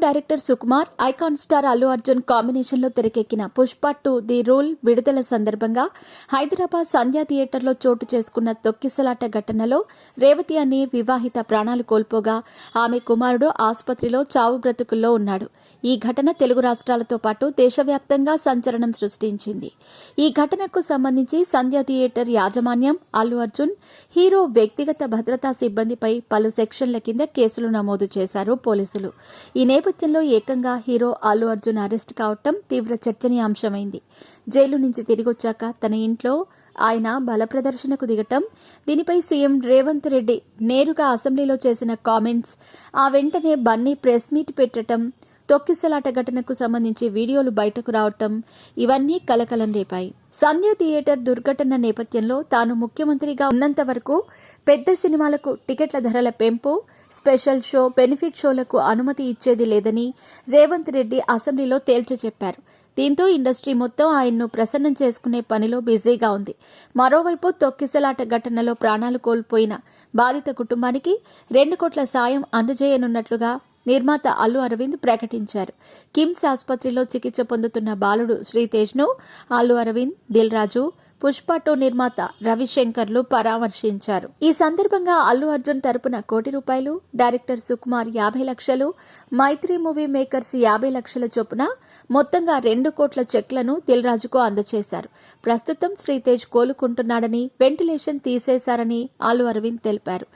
Director Sukumar, icon star Allu Arjun కాంబినేషన్లో తెరకెక్కిన Pushpa 2 the rule విడుదల సందర్భంగా హైదరాబాద్ సంధ్యా థియేటర్లో చోటు చేసుకున్న తొక్కిసలాట ఘటనలో రేవతి అనే వివాహిత ప్రాణాలు కోల్పోగా ఆమె కుమారుడు ఆసుపత్రిలో చావు బ్రతుకుల్లో ఉన్నాడు. ఈ ఘటన తెలుగు రాష్ట్రాలతో పాటు దేశవ్యాప్తంగా సంచలనం సృష్టించింది. ఈ ఘటనకు సంబంధించి సంధ్యా థియేటర్ యాజమాన్యం, అల్లు అర్జున్ హీరో వ్యక్తిగత భద్రతా సిబ్బందిపై పలు సెక్షన్ల కింద కేసులు నమోదు చేశారు పోలీసులు. ఈ నేపథ్యంలో ఏకంగా హీరో అల్లు అర్జున్ అరెస్ట్ కావటం తీవ్ర చర్చనీయాంశమైంది. జైలు నుంచి తిరిగొచ్చాక తన ఇంట్లో ఆయన బల ప్రదర్శనకు దిగటం, దీనిపై సీఎం రేవంత్ రెడ్డి నేరుగా అసెంబ్లీలో చేసిన కామెంట్స్, ఆ వెంటనే బన్నీ ప్రెస్ మీట్ పెట్టడం, తొక్కిసలాట ఘటనకు సంబంధించి వీడియోలు బయటకు రావటం ఇవన్నీ కలకలం రేపాయి. సంధ్యా థియేటర్ దుర్ఘటన నేపథ్యంలో తాను ముఖ్యమంత్రిగా ఉన్నంత వరకు పెద్ద సినిమాలకు టికెట్ల ధరల పెంపు, స్పెషల్ షో, బెనిఫిట్ షోలకు అనుమతి ఇచ్చేది లేదని రేవంత్ రెడ్డి అసెంబ్లీలో తేల్చి చెప్పారు. దీంతో ఇండస్ట్రీ మొత్తం ఆయన్ను ప్రసన్నం చేసుకునే పనిలో బిజీగా ఉంది. మరోవైపు తొక్కిసలాట ఘటనలో ప్రాణాలు కోల్పోయిన బాధిత కుటుంబానికి 2 కోట్ల సాయం అందజేయనున్నట్లుగా నిర్మాత అల్లు అరవింద్ ప్రకటించారు. కిమ్స్ ఆసుపత్రిలో చికిత్స పొందుతున్న బాలుడు శ్రీతేజ్ను అల్లు అరవింద్, దిల్ రాజు, పుష్ప 2 నిర్మాత రవిశంకర్లు పరామర్శించారు. ఈ సందర్భంగా అల్లు అర్జున్ తరపున ₹1,00,00,000, డైరెక్టర్ సుకుమార్ 50 లక్షలు, మైత్రి మూవీ మేకర్స్ 50 లక్షల చొప్పున మొత్తంగా 2 కోట్ల చెక్లను దిల్ రాజుకు అందజేశారు. ప్రస్తుతం శ్రీతేజ్ కోలుకుంటున్నాడని, వెంటిలేషన్ తీసేశారని అల్లు అరవింద్ తెలిపారు.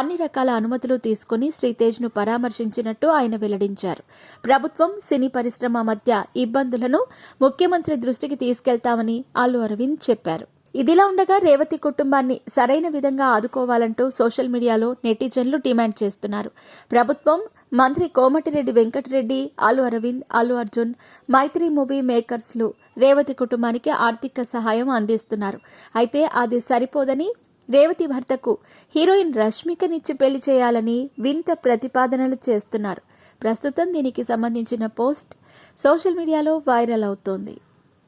అన్ని రకాల అనుమతులు తీసుకుని శ్రీతేజ్ ను పరామర్శించినట్టు ఆయన వెల్లడించారు. ప్రభుత్వం, సినీ పరిశ్రమ మధ్య ఇబ్బందులను ముఖ్యమంత్రి దృష్టికి తీసుకెళ్తామని అల్లు అరవింద్ చెప్పారు. ఇదిలా ఉండగా రేవతి కుటుంబాన్ని సరైన విధంగా ఆదుకోవాలంటూ సోషల్ మీడియాలో నెటిజన్లు డిమాండ్ చేస్తున్నారు. ప్రభుత్వం, మంత్రి కోమటిరెడ్డి వెంకటరెడ్డి, అల్లు అరవింద్, అల్లు అర్జున్, మైత్రి మూవీ మేకర్స్లు రేవతి కుటుంబానికి ఆర్థిక సహాయం అందిస్తున్నారు. అయితే అది సరిపోదని రేవతి భర్తకు హీరోయిన్ రష్మికనిచ్చి పెళ్లి చేయాలని వింత ప్రతిపాదనలు చేస్తున్నారు. ప్రస్తుతం దీనికి సంబంధించిన పోస్ట్ సోషల్ మీడియాలో వైరల్ అవుతోంది.